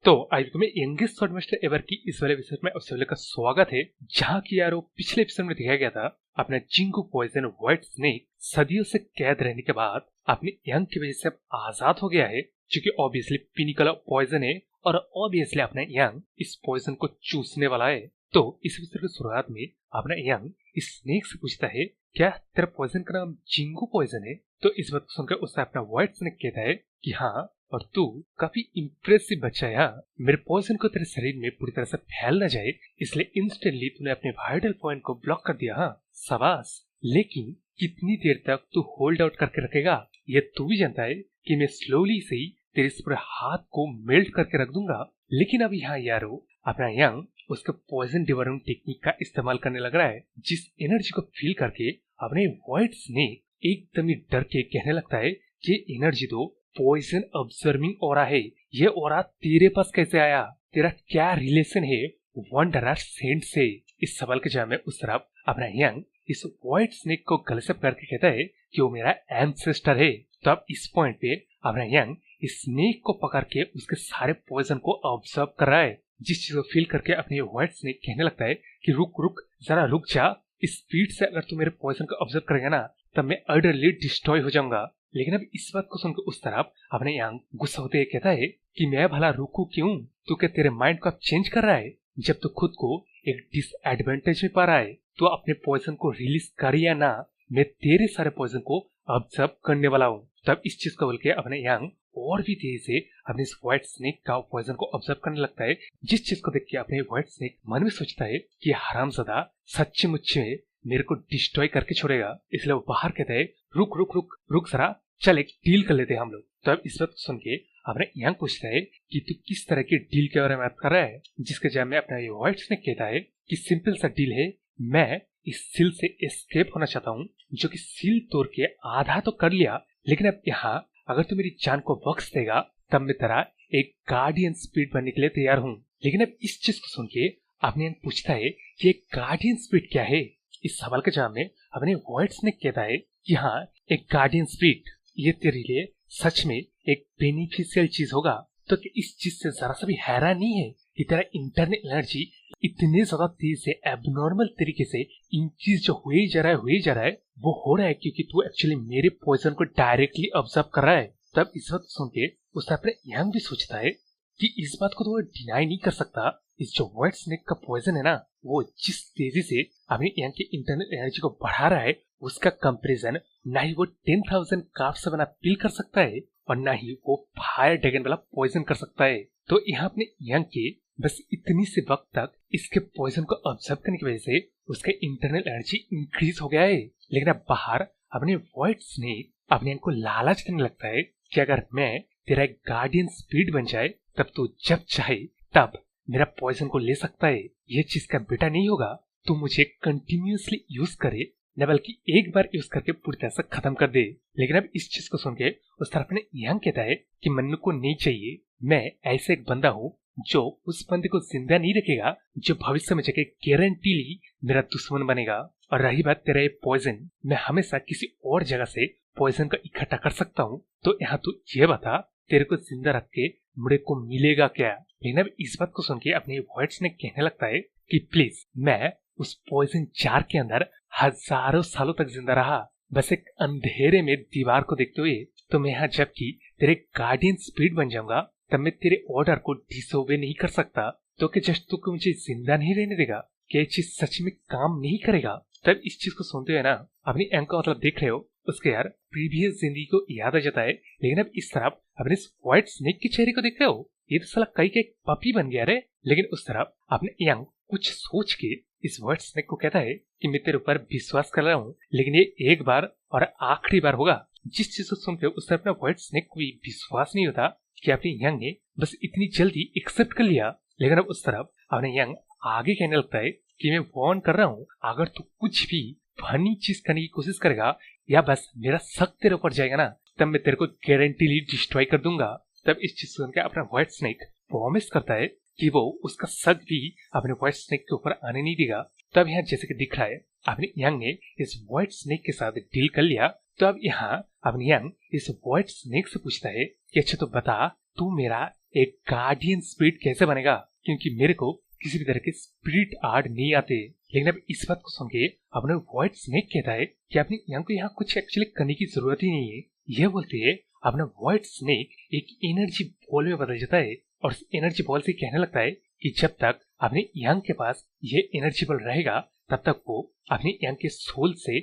तो आई में youngest sword master ever की इस वाले एपिसोड में उस वाले का स्वागत है, जहाँ की यारो पिछले एपिसोड में दिखाया गया था अपने जिंगू पॉइजन व्हाइट स्नेक सदियों से कैद रहने के बाद अपने यंग की वजह से अब आजाद हो गया है, जो कि ऑब्वियसली पिनिकल पॉइजन है और ऑब्वियसली अपने यंग इस पॉइजन को चूसने वाला है। तो इस एपिसोड की शुरुआत में अपना यंग इस स्नेक से पूछता है, क्या तेरा पॉइजन का नाम जिंगू पॉइजन है? तो इस बात को सुनकर उससे अपना व्हाइट स्नेक कहता है कि हाँ, और तू काफी इम्प्रेसिव बच्चा है। हाँ, मेरे पॉइजन को तेरे शरीर में पूरी तरह से फैल न जाए, इसलिए इंस्टेंटली तूने अपने वाइटल पॉइंट को ब्लॉक कर दिया। हाँ शाबाश, लेकिन कितनी देर तक तू होल्ड आउट करके रखेगा? ये तू भी जानता है कि मैं स्लोली से ही तेरे इस पूरे हाथ को मेल्ट करके रख दूंगा। लेकिन अब यहाँ यारो अपना यंग उसके पॉइजन डिवरिंग टेक्निक का इस्तेमाल करने लग रहा है, जिस एनर्जी को फील करके अपने व्हाइट स्नेक एकदम ही डर के कहने लगता है कि एनर्जी तो पॉइजन ऑब्जर्विंग ऑरा है, ये ऑरा तेरे पास कैसे आया? तेरा क्या रिलेशन है वंडरर सेंट से? इस सवाल के जवाब में उस तरफ अपना यंग इस व्हाइट स्नेक को गले से पकड़ के कहता है कि वो मेरा एंसेस्टर है। तो अब इस पॉइंट पे अपना यंग इस स्नेक को पकड़ के उसके सारे पॉइजन को ऑब्जर्व कर रहा है, जिस चीज को फील करके अपने व्हाइट स्नेक कहने लगता है कि रुक रुक जरा रुक जा, इस स्पीड से अगर तू मेरे पॉइजन को ऑब्जर्व करेगा ना तब मैं अर्डरली डिस्ट्रॉय हो जाऊंगा। लेकिन अब इस बात को सुनकर उस तरफ अपने यंग गुस्सा होते कहता है कि मैं भला रुकू क्यों? तू क्या तेरे माइंड को अब चेंज कर रहा है? जब तू खुद को एक डिसएडवांटेज में पा रहा है तो अपने पॉइजन को रिलीज कर या ना, मैं तेरे सारे पॉइजन को ऑब्जर्व करने वाला हूँ। तब इस चीज को बोल के अपने यंग और भी तेजी से अपने इस व्हाइट स्नेक का पॉइजन को ऑब्जर्व करने लगता है, जिस चीज को देख के अपने व्हाइट स्नेक मन में सोचता है कि हरामजादा सच्चे मुच्चे मेरे को डिस्ट्रॉय करके छोड़ेगा। इसलिए वो बाहर कहता है रुक रुक रुक रुक जरा, चल एक डील कर लेते हैं हम लोग। तो अब इस बात को सुन के अपने यंग पूछता है कि तू किस तरह की डील के बारे में बात कर रहा है? जिसके जवाब में अपना ये व्हाइट स्नेक कहता है कि सिंपल सा डील है, मैं इस सील से एस्केप होना चाहता हूँ, जो कि सील तोड़ के आधा तो कर लिया, लेकिन अब यहाँ अगर तू मेरी जान को बख्श देगा तब मैं तेरा एक गार्डियन स्पीड बनने के लिए तैयार हूँ। लेकिन अब इस चीज को सुन के अपने यंग पूछता है कि एक गार्डियन स्पीड क्या है? इस सवाल के जवाब में अपने व्हाइट स्नेक कहता है कि हाँ, एक गार्डियन स्पीड ये तेरे लिए सच में एक बेनिफिशियल चीज होगा। तो इस चीज से जरा सा भी हैरान नहीं है कि तेरा इंटरनल एनर्जी इतने ज्यादा तेज से एबनॉर्मल तरीके से इंक्रीज जो हुए जा रहा है वो हो रहा है क्योंकि तू एक्चुअली मेरे पॉइजन को डायरेक्टली ऑब्जर्व कर रहा है। तब इस बात सुन के उससे अपने यंग भी सोचता है कि इस बात को तो वो डिनाई नहीं कर सकता, इस जो व्हाइट स्नेक का पॉइजन है ना, वो जिस तेजी से अपने यंग के इंटरनल एनर्जी को बढ़ा रहा है उसका कंपैरिजन ना ही वो 10,000 कार्ब से बना पिल कर सकता है और ना ही वो फायर ड्रैगन वाला पॉइजन कर सकता है। तो यहाँ अपने यंग के बस इतनी से वक्त तक इसके पॉइजन को ऑब्जर्व करने की वजह से उसका इंटरनल एनर्जी इंक्रीज हो गया है। लेकिन अब बाहर अपने व्हाइट स्नेक अपने यंग को लालच देने लगता है कि अगर मैं तेरा एक गार्डियन स्पीड बन जाए तब तू जब चाहे तब मेरा पॉइजन को ले सकता है। ये चीज का बेटा नहीं होगा, तू मुझे कंटिन्यूअसली यूज करे न बल्कि एक बार यूज करके पूरी तरह से खत्म कर दे। लेकिन अब इस चीज को सुन के उस तरफ ने यंग कहता है कि मन्नू को नहीं चाहिए, मैं ऐसे एक बंदा हूँ जो उस बंदे को जिंदा नहीं रखेगा जो भविष्य में जाके गारंटीली मेरा दुश्मन बनेगा। और रही बात तेरा ये पॉइजन, मैं हमेशा किसी और जगह से पॉइजन का इकट्ठा कर सकता हूँ, तो यहाँ तू ये बता तेरे को जिंदा रख के मुझे को मिलेगा क्या? लेकिन अब इस बात को सुन के अपने व्हाइट स्नेक कहने लगता है कि प्लीज, मैं उस पॉइजन जार के अंदर हजारों सालों तक जिंदा रहा, बस एक अंधेरे में दीवार को देखते हुए, तो मैं यहाँ जबकि तेरे गार्डियन स्पीड बन जाऊंगा तब मैं तेरे ऑर्डर को डिसोबे नहीं कर सकता। तो कि जस्ट तू मुझे जिंदा नहीं रहने देगा? क्या ये चीज सच में काम नहीं करेगा? तब इस चीज को सुनते हुए ना अपनी एंग का मतलब देख रहे हो, उसके यार प्रीवियस जिंदगी को याद आ जाता है। लेकिन अब इस तरफ अपने इस व्हाइट स्नेक के चेहरे को देख रहे हो, ये तो साला कई के पपी बन गया रे। लेकिन उस तरफ अपने यंग कुछ सोच के इस व्हाइट स्नेक को कहता है कि मैं तेरे ऊपर विश्वास कर रहा हूँ, लेकिन ये एक बार और आखिरी बार होगा। जिस चीज को सुनते हो उस तरफ अपना व्हाइट स्नेक को भी विश्वास नहीं होता कि अपने यंग ने बस इतनी जल्दी एक्सेप्ट कर लिया। लेकिन अब उस तरफ अपने यंग आगे कहने लगता है कि मैं वार्न कर रहा हूँ, अगर तू कुछ भी फनी चीज करने की कोशिश करेगा या बस मेरा शक तेरे ऊपर जाएगा ना, तब मैं तेरे को गारंटीली डिस्ट्रॉय कर दूंगा। तब इस चीज सुनकर अपना व्हाइट स्नेक प्रॉमिस करता है कि वो उसका शक भी अपने व्हाइट स्नेक के ऊपर आने नहीं देगा। तब यहाँ जैसे कि दिख रहा है अपने यंग ने इस व्हाइट स्नेक के साथ डील कर लिया। तो अब यहाँ अपने यंग इस व्हाइट स्नेक से पूछता है कि अच्छा तो बता, तू मेरा एक गार्डियन स्पिरिट कैसे बनेगा, क्योंकि मेरे को किसी भी तरह के स्पिरिट आर्ट नहीं आते। लेकिन अब इस बात को सुन के अपने व्हाइट स्नेक कहता है कि अपने यहाँ को यहाँ कुछ एक्चुअली करने की जरूरत ही नहीं है। यह बोलते है अपना व्हाइट स्नेक एक एनर्जी बॉल में बदल जाता है और उस एनर्जी बॉल से कहने लगता है कि जब तक अपने यंग के पास ये एनर्जी बॉल रहेगा तब तक वो अपने यंग के सोल से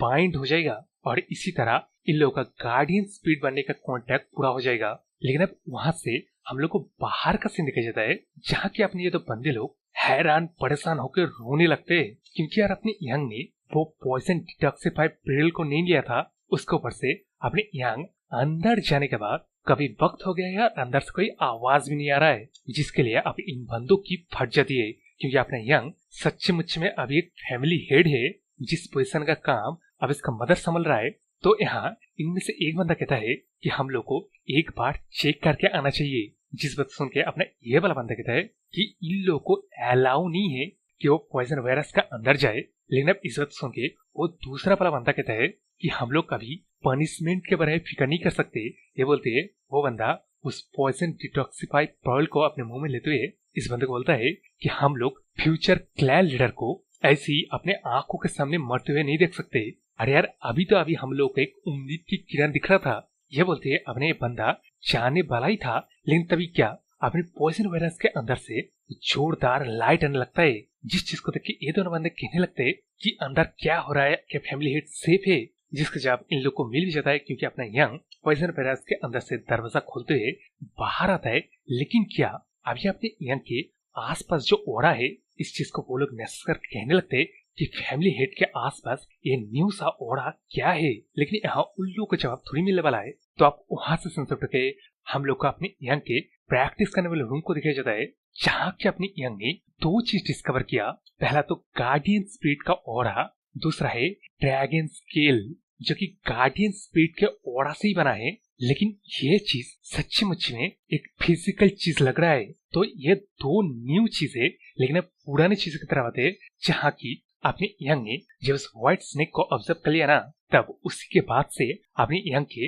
बाइंड हो जाएगा और इसी तरह इन लोगों का गार्डियन स्पिरिट बनने का कॉन्ट्रैक्ट पूरा हो जाएगा। लेकिन अब वहां से हम लोग को बाहर का सीन दिखाया जाता है जहाँ के अपने ये दो बंदे लोग हैरान परेशान होकर रोने लगते हैं, क्योंकि यार अपने यंग ने वो पॉइजन डिटॉक्सिफाइड पिल को नहीं लिया था। उसके ऊपर से अपने यंग अंदर जाने के बाद कभी वक्त हो गया यार, अंदर से कोई आवाज भी नहीं आ रहा है, जिसके लिए अब इन बंदों की फट जाती है, क्योंकि अपना यंग सच्चे मुच्चे में अभी एक फैमिली हेड है जिस पोजीशन का काम अब इसका मदर संभल रहा है। तो यहाँ इनमें से एक बंदा कहता है कि हम लोग को एक बार चेक करके आना चाहिए, जिस बात सुन के अपना ये वाला बंदा कहता है कि इन लोगों को अलाउ नहीं है कि वो पॉइजन वायरस का अंदर जाए। लेकिन अब इस बात सुन के वो दूसरा वाला बंदा कहता है कि हम लोग कभी पनिशमेंट के बारे में फिक्र नहीं कर सकते। ये बोलते है वो बंदा उस पॉइजन डिटॉक्सिफाइड पर्ल को अपने मुंह में लेते हुए इस बंदे को बोलता है कि हम लोग फ्यूचर क्लैन लीडर को ऐसे ही अपने आंखों के सामने मरते हुए नहीं देख सकते। अरे यार अभी हम लोग को एक उम्मीद की किरण दिख रहा था। ये बोलते है अपने ये बंदा जाने वाला ही था, लेकिन तभी क्या अपने पॉइजन वायरस के अंदर से जोरदार लाइट आने लगता है, जिस चीज को देख के ये दोनों बंदे कहने लगते हैं कि अंदर क्या हो रहा है, क्या फैमिली हेड सेफ है। जिसका जवाब इन लोग को मिल भी जाता है, क्योंकि अपना यंग पॉइजन वायरस के अंदर से दरवाजा खोलते हुए बाहर आता है। लेकिन क्या अभी अपने यंग के आसपास जो ओरा है, इस चीज को वो लोग महसूस कर कहने लगते हैं कि फैमिली हेड के आसपास ये न्यू सा ओरा क्या है। लेकिन यहाँ उन लोगों को जवाब थोड़ी मिलने वाला है। तो आप वहां से सुन सकते के हम लोग को अपने यंग के प्रैक्टिस करने वाले रूम को दिखाया जाता है, जहाँ के अपने यंग ने दो चीज डिस्कवर किया। पहला तो गार्डियन स्पिरिट का ओरा, दूसरा है ड्रैगन स्केल, जो कि गार्डियन स्पिरिट के ओरा से ही बना है। लेकिन ये चीज सच्ची मुच्ची में एक फिजिकल चीज लग रहा है। तो ये दो न्यू चीज है, लेकिन अब पुरानी चीज की तरह आते हैं, जहाँ की अपने यंग ने जब उस व्हाइट स्नेक को ऑब्जर्व कर लिया ना, तब उसी के बाद से अपने यंग के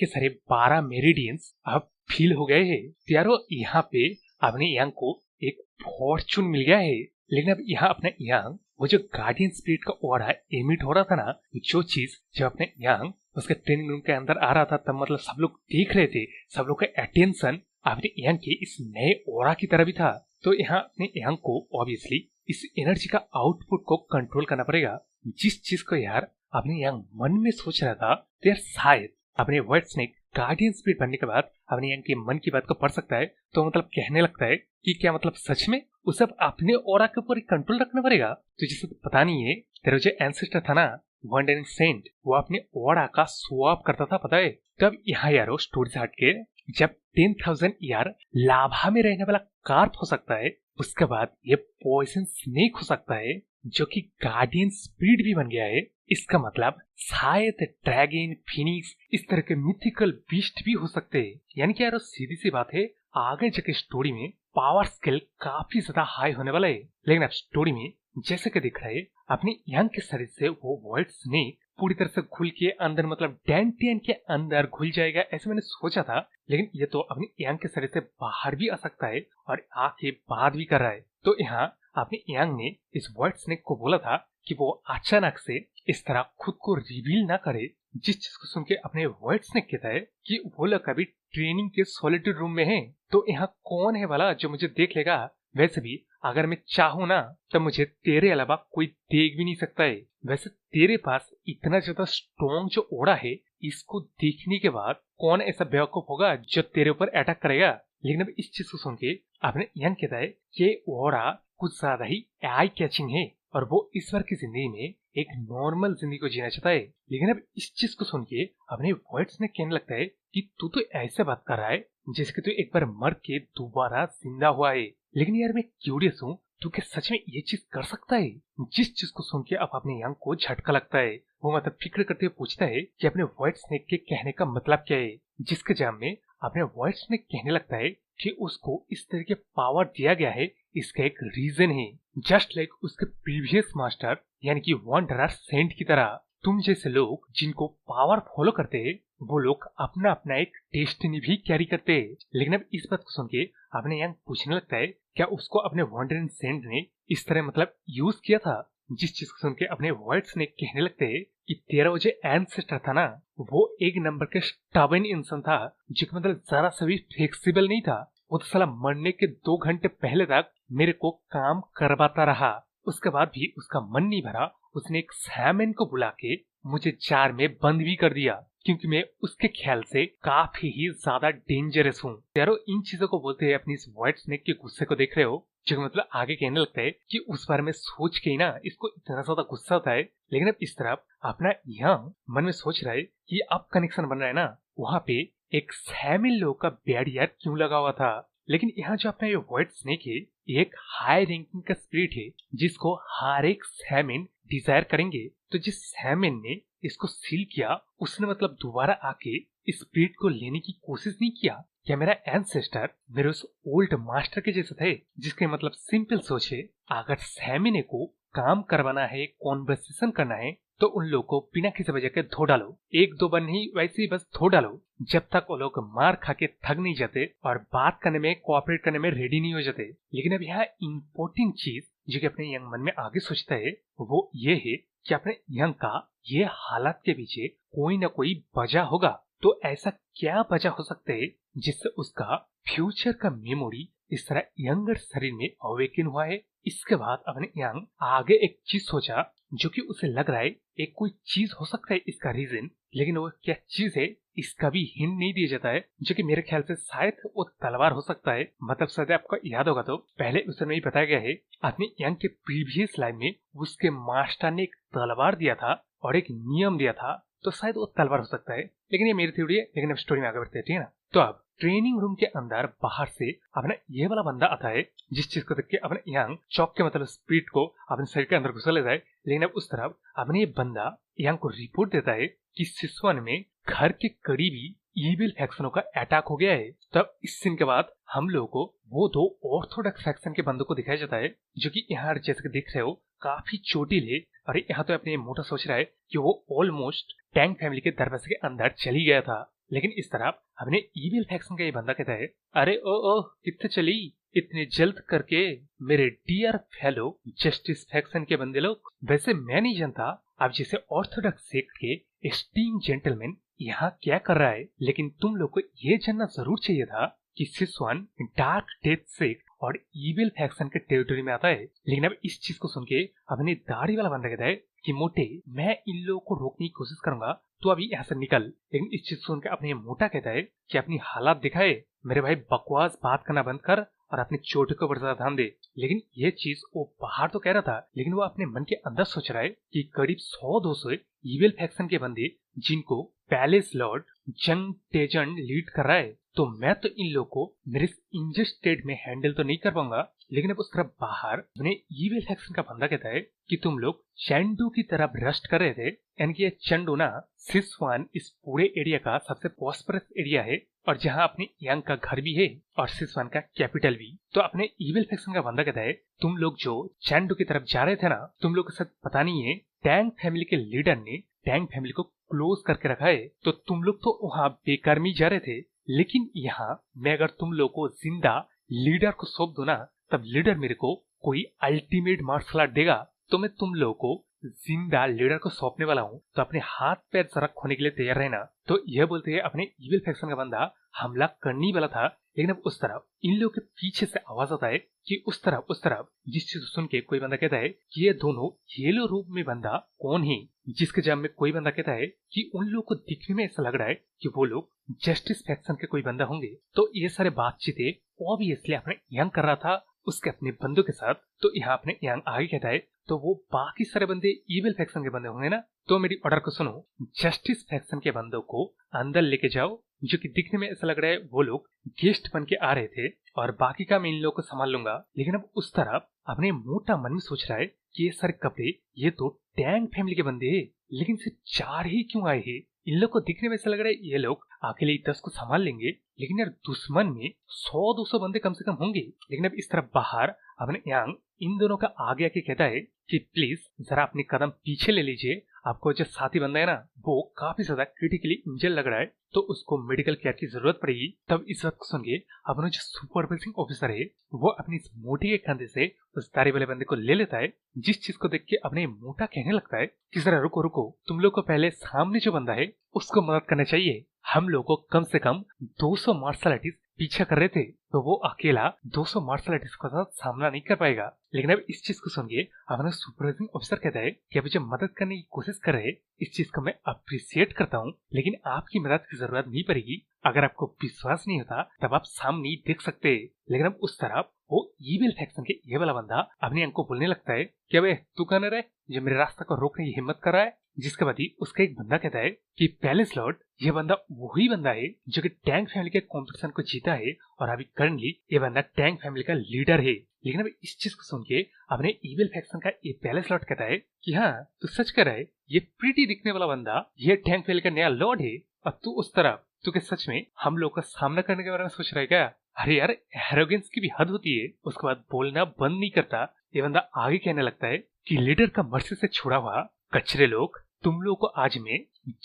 सारे 12 मेरिडियंस अब फील हो गए हैं। यारो यहाँ पे अपने यंग को एक फॉर्चून मिल गया है। लेकिन अब यहाँ अपने यंग वो जो गार्डियन स्पिरिट का ओरा एमिट हो रहा था ना, जो चीज जब अपने यंग उसके ट्रेनिंग रूम के अंदर आ रहा था, तब मतलब सब लोग देख रहे थे, सब लोग का अटेंशन अपने यंग के इस नए ओरा की तरह भी था। तो यहाँ अपने यंग को ऑब्वियसली इस एनर्जी का आउटपुट को कंट्रोल करना पड़ेगा। जिस चीज को यार अपने यंग मन में सोच रहा था, तो यार शायद अपने व्हाइट स्नेक गार्डियन स्पिरिट बनने के बाद अपने यंग के मन की बात को पढ़ सकता है। तो मतलब कहने लगता है कि क्या मतलब सच में उसे अपने ओरा के ऊपर कंट्रोल रखना पड़ेगा। तो जिसे तो पता नहीं है, तेरा जो एंसेस्टर था ना वंडरिंग सेंट, वो अपने ओरा का स्वैप करता था, पता है। तब यहाँ यारो स्टोरी से हटके जब 10,000 ईयर लाभा में रहने वाला कार्प हो सकता है, उसके बाद ये पॉइजन स्नेक हो सकता है जो कि गार्डियन स्पिरिट भी बन गया है। इसका मतलब शायद ड्रैगन, फिनिक्स इस तरह के मिथिकल बीस्ट भी हो सकते हैं। यानी कि यार सीधी सी बात है, आगे जाके स्टोरी में पावर स्केल काफी ज्यादा हाई होने वाला है। लेकिन अब स्टोरी में जैसे कि दिख रहा है अपने यंग के शरीर से वो व्हाइट स्नेक पूरी तरह से घुल के अंदर मतलब डेंटियन के अंदर घुल जाएगा, ऐसे मैंने सोचा था। लेकिन ये तो अपने यंग के शरीर से बाहर भी आ सकता है और आके बात भी कर रहा है। तो यहाँ अपने यंग ने इस व्हाइट स्नेक को बोला था कि वो अचानक से इस तरह खुद को रिवील ना करे, जिस चीज को सुन के अपने व्हाइट स्नेक कहता है कि वो लोग अभी ट्रेनिंग के सॉलिट्यूड रूम में हैं। तो यहाँ कौन है वाला जो मुझे देख लेगा। वैसे भी अगर मैं चाहूँ ना तो मुझे तेरे अलावा कोई देख भी नहीं सकता है। वैसे तेरे पास इतना ज्यादा स्ट्रॉन्ग जो ओरा है, इसको देखने के बाद कौन ऐसा बेवकूफ होगा जो तेरे ऊपर अटैक करेगा। लेकिन अब इस चीज को सुन के अपने यंग कहता है कि ओरा कुछ ज्यादा ही आई कैचिंग है और वो ईश्वर की जिंदगी में एक नॉर्मल जिंदगी को जीना चाहता है। लेकिन अब इस चीज को सुन के अपने व्हाइट स्नेक कहने लगता है कि तू तो ऐसे बात कर रहा है जैसे कि तू एक बार मर के दोबारा जिंदा हुआ है। लेकिन यार मैं क्यूरियस हूँ, तू क्या सच में ये चीज कर सकता है। जिस चीज को सुन के अब अपने यंग को झटका लगता है। वो मतलब फिक्र करते हुए पूछता है कि अपने व्हाइट स्नेक के कहने का मतलब क्या है। जिसके जवाब में अपने व्हाइट स्नेक कहने लगता है कि उसको इस तरह के पावर दिया गया है, इसका एक रीजन है। जस्ट लाइक उसके प्रीवियस मास्टर यानी कि वंडरर सेंट की तरह तुम जैसे लोग जिनको पावर फॉलो करते हैं, वो लोग अपना अपना एक डेस्टिनी भी कैरी करते हैं। लेकिन अब इस बात को सुन के अपने यंग पूछने लगता है क्या उसको अपने वंडरिंग सेंट ने इस तरह मतलब यूज किया था। जिस चीज को सुन के अपने व्हाइट स्नेक कहने लगते हैं कि तेरा वो जो एंसेस्टर था ना, वो एक नंबर के स्टबर्न इंसान था, जो कि मतलब जरा सा भी फ्लेक्सिबल नहीं था। वो तो साला मरने के 2 घंटे पहले तक मेरे को काम करवाता रहा, उसके बाद भी उसका मन नहीं भरा। उसने एक सैमन को बुला के मुझे जार में बंद भी कर दिया, क्योंकि मैं उसके ख्याल से काफी ही ज्यादा डेंजरस हूँ। यारो इन चीजों को बोलते हैं अपनी इस व्हाइट स्नेक के गुस्से को देख रहे हो, जो मतलब आगे कहने लगता है कि उस बारे में सोच के ही ना इसको इतना ज्यादा गुस्सा होता है। लेकिन अब इस तरफ अपना यंग मन में सोच रहा है कि अब कनेक्शन बन रहा है ना, वहाँ पे एक सैमिल लोग का बैरियर क्यों लगा हुआ था। लेकिन यहाँ जो अपना ये व्हाइट स्नेक है, एक हाई रैंकिंग का स्पिरिट है जिसको हर एक सैमिन डिजायर करेंगे। तो जिस सैमिन ने इसको सील किया, उसने मतलब दोबारा आके इस स्पिरिट को लेने की कोशिश नहीं किया। क्या मेरा एंसेस्टर मेरे उस ओल्ड मास्टर के जैसे थे, जिसके मतलब सिंपल सोच है, अगर सैमिने को काम करवाना है, कॉन्वर्सेशन करना है, तो उन लोगों को बिना किसी वजह के धो डालो। 1-2 बार नहीं, वैसे ही बस धो डालो, जब तक वो लोग मार खा के थक नहीं जाते और बात करने में, कोऑपरेट करने में रेडी नहीं हो जाते। लेकिन अब यहाँ इम्पोर्टेंट चीज जो कि अपने यंग मन में आगे सोचता है, वो ये है कि अपने यंग का ये हालात के पीछे कोई ना कोई वजह होगा। तो ऐसा क्या वजह हो सकता है जिससे उसका फ्यूचर का मेमोरी इस तरह यंगर शरीर में अवेकन हुआ है। इसके बाद अपने यंग आगे एक चीज सोचा, जो कि उसे लग रहा है एक कोई चीज हो सकता है इसका रीजन। लेकिन वो क्या चीज है इसका भी हिंट नहीं दिया जाता है, जो कि मेरे ख्याल से शायद वो तलवार हो सकता है। मतलब शायद आपको याद होगा तो पहले उसे नहीं बताया गया है, अपने यंग के प्रीवियस लाइफ में उसके मास्टर ने एक तलवार दिया था और एक नियम दिया था, तो शायद वो तलवार हो सकता है। लेकिन ये मेरी थ्योरी है, लेकिन अब स्टोरी में आगे बढ़ते हैं, ठीक है ना। तो अब ट्रेनिंग रूम के अंदर बाहर से अपना ये वाला बंदा आता है, जिस चीज को देख के अपने यंग चौक के मतलब स्पीड को अपने शरीर के अंदर घुसा लेता है। लेकिन अब उस तरफ अपने ये बंदा यंग को रिपोर्ट देता है कि सिसवन में घर के करीबी ईविल फैक्शनों का अटैक हो गया है। तब इस सीन के बाद हम लोगों को वो 2 ऑर्थोडॉक्स फैक्शन के बंदों को दिखाया जाता है, जो कि यहाँ जैसे कि देख रहे हो काफी चोटिल है। और यहाँ तो अपने मोटा सोच रहा है कि वो ऑलमोस्ट टैंक फैमिली के दरवाजे के अंदर चली गया था। लेकिन इस तरफ हमने ईविल फैक्शन का ये बंदा कहता है, अरे ओ कितने चली इतने जल्द करके मेरे डियर फेलो जस्टिस फैक्शन के बंदे लोग। वैसे मैं नहीं जानता आप जैसे ऑर्थोडॉक्स सेक्ट के एस्टीम जेंटलमैन यहाँ क्या कर रहा है, लेकिन तुम लोग को ये जानना जरूर चाहिए था कि सिसवन डार्क डेथ सेक्ट और ईविल फैक्शन के टेरिटरी में आता है। लेकिन अब इस चीज को सुन के अपने दाढ़ी वाला बंदा कहता है कि मोटे मैं इन लोगों को रोकने की कोशिश करूंगा, तो अभी यहाँ से निकल। लेकिन इस चीज सुन के अपने ये मोटा कहता है कि अपनी हालात दिखाए, मेरे भाई बकवास बात करना बंद कर और अपने चोट के ऊपर ज्यादा ध्यान दे। लेकिन ये चीज वो बाहर तो कह रहा था, लेकिन वो अपने मन के अंदर सोच रहा है कि करीब 100-200 ईविल फैक्शन के बंदे जिनको पैलेस लॉर्ड जंग टेजन लीड कर रहा है, तो मैं तो इन लोगों को मेरे इंजर्ड स्टेट में हैंडल तो नहीं कर पाऊंगा। लेकिन अब उस तरफ बाहर उन्हें ईविल फैक्शन का बंदा कहता है कि तुम लोग चंडू की तरफ रस्ट कर रहे थे, यानी कि ये चंडू ना सिसवान इस पूरे एरिया का सबसे प्रॉस्परस एरिया है, और जहां अपने यंग का घर भी है और सिसवान का कैपिटल भी। तो अपने ईविल फैक्शन का बंदा कहता है तुम लोग जो चंडू की तरफ जा रहे थे ना, तुम लोग को शायद पता नहीं है टैंग फैमिली के लीडर ने टैंग फैमिली को क्लोज करके रखा है, तो तुम लोग तो वहाँ बेकार में जा रहे थे। लेकिन यहाँ मैं अगर तुम लोग को जिंदा लीडर को सौंप दो ना, तब लीडर मेरे को कोई अल्टीमेट मार्शल आर्ट देगा, तो मैं तुम लोगों को जिंदा लीडर को सौंपने वाला हूँ, तो अपने हाथ पैर जरा खोने के लिए तैयार रहना। तो यह बोलते हैं अपने ईविल फैक्शन का बंदा हमला करने वाला था। लेकिन अब उस तरफ इन लोगों के पीछे से आवाज आता है कि उस तरफ जिस चीज सुन के कोई बंदा कहता है कि ये दोनों येलो रूप में बंदा कौन है, जिसके जवाब में कोई बंदा कहता है कि उन लोगों को दिखने में ऐसा लग रहा है कि वो लोग जस्टिस फैक्शन के कोई बंदा होंगे। तो ये सारे बातचीतें ऑब्वियसली अपने यंग कर रहा था उसके अपने बंदों के साथ। तो यहाँ अपने यंग आगे कहता है तो वो बाकी सारे बंदे ईविल फैक्शन के बंदे होंगे ना, तो मेरी ऑर्डर को सुनो, जस्टिस फैक्शन के बंदों को अंदर लेके जाओ, जो कि दिखने में ऐसा लग रहा है वो लोग गेस्ट बन के आ रहे थे, और बाकी का मैं इन लोगों को संभाल लूंगा। लेकिन अब उस तरफ अपने मोटा मन में सोच रहा है कि ये सारे कपड़े ये तो टैंग फैमिली के बंदे हैं, लेकिन सिर्फ 4 ही क्यों आए हैं। इन लोग को दिखने में ऐसा लग रहा है ये लोग अकेले 10 को संभाल लेंगे, लेकिन यार दुश्मन में 100-200 बंदे कम से कम होंगे। लेकिन अब इस तरफ बाहर अपने यांग इन दोनों का आगे आके कहता है कि प्लीज जरा अपने कदम पीछे ले लीजिए, आपको जो साथी बंदा है ना वो काफी ज्यादा क्रिटिकली इंजर्ड लग रहा है, तो उसको मेडिकल केयर की जरूरत पड़ेगी। तब इस बात को सुन के अपना जो सुपरवाइजिंग ऑफिसर है वो अपनी इस मोटी के कंधे से उस दाढ़ी वाले बंदे को ले लेता है, जिस चीज को देख के अपने मोटा कहने लगता है कि जरा रुको रुको, तुम लोग को पहले सामने जो बंदा है उसको मदद करना चाहिए। हम लोग को कम से कम 200 मार्शल आर्टिस्ट पीछा कर रहे थे, तो वो अकेला 200 मार्शल आर्टिस्ट के साथ सामना नहीं कर पाएगा। लेकिन अब इस चीज को सुन के अपना सुपरवाइजिंग ऑफिसर कहता है कि अभी जो मदद करने की कोशिश कर रहे, इस चीज को मैं अप्रिशिएट करता हूँ, लेकिन आपकी मदद की जरूरत नहीं पड़ेगी। अगर आपको विश्वास नहीं होता तब आप सामने ही देख सकते हैं। लेकिन अब उस तरफ वो ईविल फैक्शन के ये वाला बंदा अपने अंक को बोलने लगता है कि अबे तू कौन है जो मेरे रास्ते को रोकने की हिम्मत कर रहा है। जिसके बाद ही उसका एक बंदा कहता है कि पहले स्लॉट ये बंदा वही बंदा है जो कि टैंक फैमिली के कॉम्पिटिशन को जीता है, और अभी करंटली ये बंदा टैंक फैमिली का लीडर है। लेकिन अब इस चीज को सुन के अपने ईविल फैक्शन का ये पहले स्लॉट कहता है कि हाँ तू सच कर रहा है, ये प्रीटी दिखने वाला बंदा ये टैंक फैमिली का नया लॉर्ड है, और तू उस तरफ तू क्या सच में हम लोग का सामना करने के बारे में सोच रहा है क्या? अरे यार एरोगेंस की भी हद होती है। उसके बाद बोलना बंद नहीं करता। ये बंदा आगे कहने लगता है कि लीडर का मर्सी से छुड़ा हुआ कचरे लोग, तुम लोग को आज मैं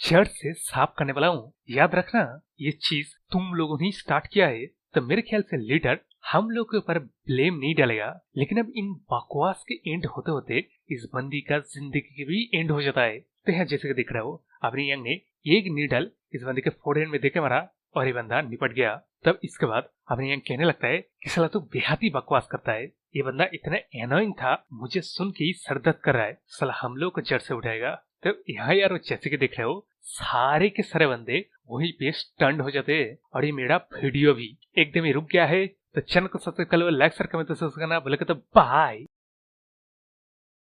जड़ से साफ करने वाला हूँ। याद रखना ये चीज तुम लोगों ने स्टार्ट किया है, तो मेरे ख्याल से लीडर हम लोग के ऊपर ब्लेम नहीं डालेगा। लेकिन अब इन बकवास के एंड होते होते इस बंदी का जिंदगी के भी एंड हो जाता है। तो यहाँ जैसे कि दिख रहा हो अपनी यंग ने एक नीडल इस बंदे के फोरहेड में देके मारा और ये बंदा निपट गया। तब इसके बाद अपने यंग कहने लगता है कि साला तू बेहद ही बकवास करता है, ये बंदा इतना एनोइंग था मुझे सुन के ही सर दर्द कर रहा है, साला हम लोग को जड़ से उठाएगा। तो यहाँ यार जैसे कि देख रहे हो सारे के सारे बंदे वहीं पे स्टंड हो जाते हैं, और ये मेरा वीडियो भी एकदम ही रुक गया है। तो चैनल को सब्सक्राइब कर लो, लाइक शेयर कमेंट तो करना बोले तो बाय।